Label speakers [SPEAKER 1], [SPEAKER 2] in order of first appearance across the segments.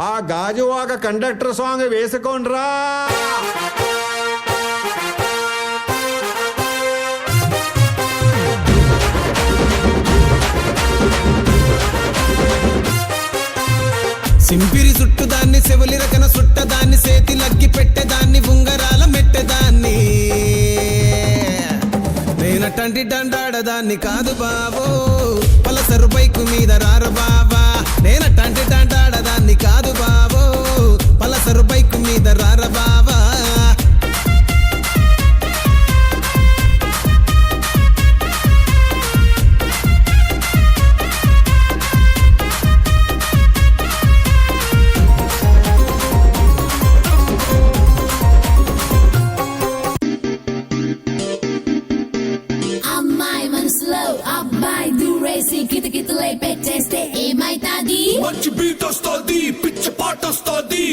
[SPEAKER 1] ఆ Gajuwaka conductor song వేసుకోండ్రా.
[SPEAKER 2] సింపిరి చుట్టుదాన్ని సెవలి రకన సుట్టదాన్ని సేతి లగ్గి పెట్టేదాన్ని ఉంగరాల మెట్టేదాన్ని నేనటంటి డండాడదాన్ని కాదు బాబో పలసరు బైకు మీద రార బాబా నేనటంటి డండాడదాన్ని కాదు బాబో పలసరు బైకు మీద రార బాబా
[SPEAKER 3] మంచి బీట్ వస్తుంది పిచ్చి పాట వస్తుంది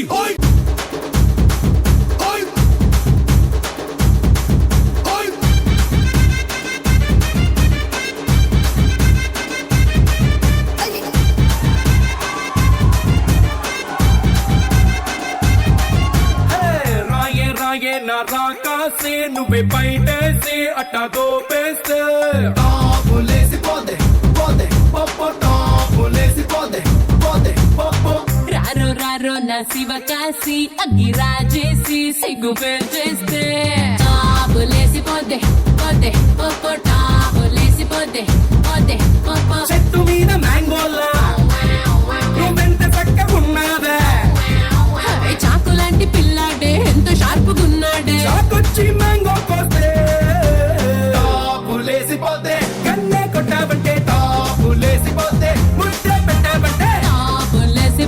[SPEAKER 3] రాయే రాయే నా రాకాసే నువ్వే బయటేసి అట్టా దోపేస్తే టాపులేసి పోదే పోదే పప్పు టాపులేసి పోదే
[SPEAKER 4] రారో రారో నా శివ కాసి అగ్గి రాజేసి సిగ్గు పేర్చేస్తే టాబులేసి పోదే పోదే పొప్పో టాబులేసి పోదే పోదే పొప్పో
[SPEAKER 3] చెట్టు మీద మ్యాంగోలా నువ్వెంత చక్కగున్నాదే
[SPEAKER 4] చాకు లాంటి పిల్లాడే ఎంత షార్పుగున్నాడే
[SPEAKER 3] చాకొచ్చి మ్యాంగో కోస్తే టాబులేసి పోతే కన్నే కొట్టాబంటే టాబులేసి పోతే ముద్ద పెట్టాబంటే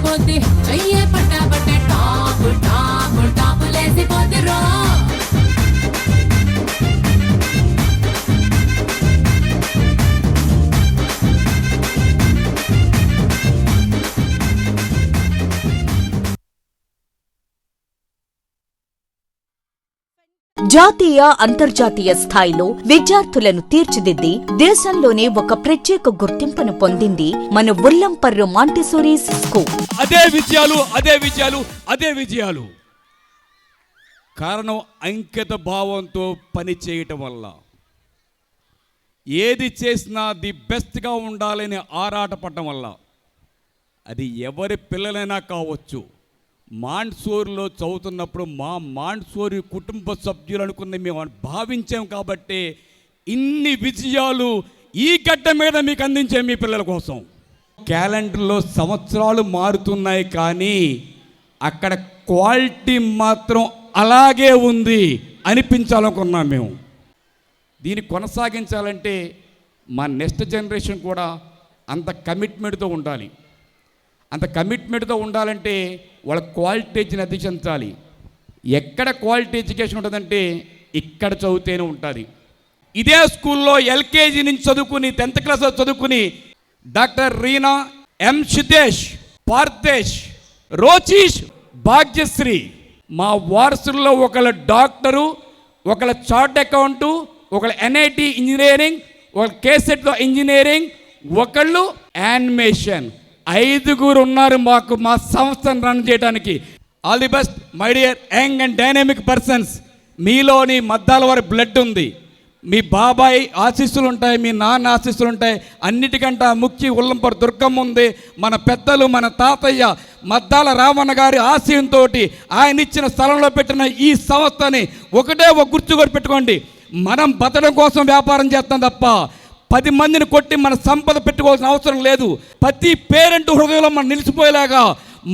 [SPEAKER 4] పోతే చెయ్యే పట్టాబట్టే టాపు టాపు టాపులేసి పోతే రో
[SPEAKER 5] జాతీయ అంతర్జాతీయ స్థాయిలో విద్యార్థులను తీర్చిదిద్ది దేశంలోనే ఒక ప్రత్యేక గుర్తింపును పొందింది మన ఉల్లంపర్రు మాంటిసోరీ స్కూల్.
[SPEAKER 6] అదే విజయాలు అదే విజయాలు అదే విజయాలు. కారణం అంకిత భావంతో పని చేయటం వల్ల. ఏది చేసినా ది బెస్ట్గా ఉండాలని ఆరాటపడటం వల్ల. అది ఎవరి పిల్లలైనా కావచ్చు. మాంట్సోరీలో చదువుతున్నప్పుడు మా మాంట్సోరీ కుటుంబ సభ్యులు అనుకున్న మేము భావించాం కాబట్టి ఇన్ని విజయాలు ఈ గడ్డ మీద మీకు అందించే మీ పిల్లల కోసం. క్యాలెండర్లో సంవత్సరాలు మారుతున్నాయి కానీ అక్కడ క్వాలిటీ మాత్రం అలాగే ఉంది అనిపించాలనుకున్నాం మేము. దీన్ని కొనసాగించాలంటే మా నెక్స్ట్ జనరేషన్ కూడా అంత కమిట్మెంట్తో ఉండాలి. అంత కమిట్మెంట్తో ఉండాలంటే వాళ్ళ క్వాలిటీ ఎడ్యుకేషన్ అందించాలి. ఎక్కడ క్వాలిటీ ఎడ్యుకేషన్ ఉంటుందంటే ఇక్కడ చదివితేనే ఉంటుంది. ఇదే స్కూల్లో ఎల్కేజీ నుంచి చదువుకుని 10th క్లాస్ చదువుకుని డాక్టర్ రీనా, ఎం సిద్ధేష్, పార్థేష్, రోచీష్, భాగ్యశ్రీ మా వారసుల్లో ఒకళ్ళ డాక్టరు, ఒకళ్ళ చార్ట్ అకౌంటు, ఒకళ్ళ NIT ఇంజనీరింగ్, ఒకళ్ళ కేసెట్లో ఇంజనీరింగ్, ఒకళ్ళు యానిమేషన్. 5 ఉన్నారు మాకు మా సంస్థను రన్ చేయడానికి. All the best my dear young and dynamic persons. మీలోని మద్దాల వారి బ్లడ్ ఉంది, మీ బాబాయ్ ఆశీస్సులు ఉంటాయి, మీ నాన్న ఆశీస్సులు ఉంటాయి. అన్నిటికంటే ముఖ్య ఉల్లంపర్ దుర్గమ్మ ఉంది. మన పెద్దలు, మన తాతయ్య మద్దాల రామన్న గారి ఆశయంతో ఆయన ఇచ్చిన స్థలంలో పెట్టిన ఈ సంస్థని ఒకటే ఒక గుర్తుకొని పెట్టుకోండి. మనం బతకడం కోసం వ్యాపారం చేస్తాం తప్ప 10 మందిని కొట్టి మన సంపద పెట్టుకోవాల్సిన అవసరం లేదు. ప్రతి పేరెంట్ హృదయంలో మనం నిలిచిపోయేలాగా,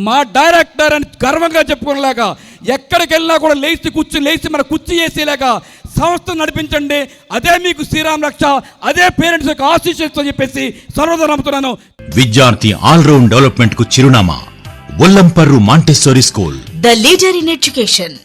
[SPEAKER 6] మా డైరెక్టర్ అని గర్వంగా చెప్పుకునేలాగా, ఎక్కడికి వెళ్ళినా కూడా లేచి మన కుర్చీ వేసేలాగా సంస్థ నడిపించండి. అదే మీకు శ్రీరామ్ రక్ష, అదే పేరెంట్స్ యొక్క ఆశీస్సుతో చెప్పేసి సర్వదా నమ్ముతున్నాను.
[SPEAKER 7] విద్యార్థి ఆల్రౌండ్ డెవలప్మెంట్ కు చిరునామా Ullamparru Montessori school,
[SPEAKER 5] the leader in education.